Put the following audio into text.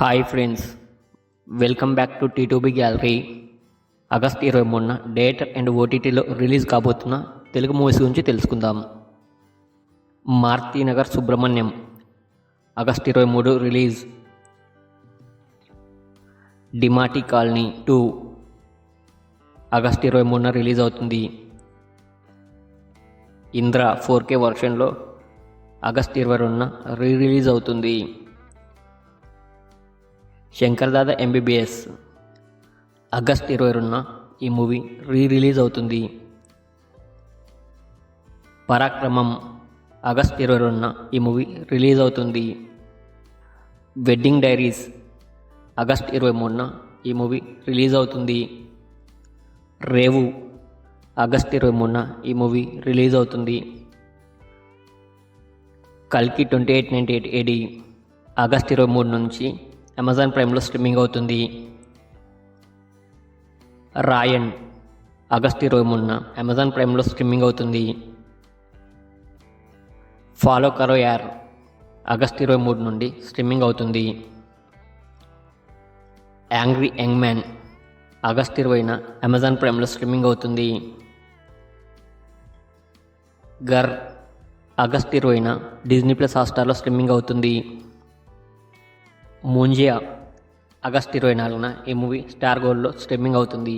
Hi friends, welcome back to T2B gallery. August 23న theatre and ఓటీటీలో release కాబోతున్న Telugu movies గురించి తెలుసుకుందాం. Marutinagar Subrahmanyam August 23 release. Demonte Colony 2 August 23న రిలీజ్ అవుతుంది. ఇంద్ర 4K వర్షన్లో ఆగస్ట్ 22న రిలీజ్ అవుతుంది. శంకర్ దాదా MBBS ఆగస్ట్ 22న ఈ మూవీ రిలీజ్ అవుతుంది. పరాక్రమం ఆగస్ట్ 22న ఈ మూవీ రిలీజ్ అవుతుంది. వెడ్డింగ్ డైరీస్ ఆగస్ట్ 23న ఈ మూవీ రిలీజ్ అవుతుంది. రేవు ఆగస్ట్ 23న ఈ మూవీ రిలీజ్ అవుతుంది. కల్కి 2898 AD ఆగస్ట్ 23 నుంచి అమెజాన్ ప్రైమ్లో స్ట్రీమింగ్ అవుతుంది. రాయన్ ఆగస్ట్ 23న అమెజాన్ ప్రైమ్లో స్ట్రీమింగ్ అవుతుంది. ఫాలో కరో యార్ ఆగస్ట్ 23 నుండి స్ట్రీమింగ్ అవుతుంది. యాంగ్రీ యంగ్ మ్యాన్ ఆగస్ట్ 20న అమెజాన్ ప్రైమ్లో స్ట్రీమింగ్ అవుతుంది. గర్ ఆగస్ట్ 20న డిజ్నీ ప్లస్ హాట్స్టార్లో స్ట్రీమింగ్ అవుతుంది. ముంజియా ఆగస్ట్ 24న ఈ మూవీ స్టార్ గోల్డ్లో స్ట్రీమింగ్ అవుతుంది.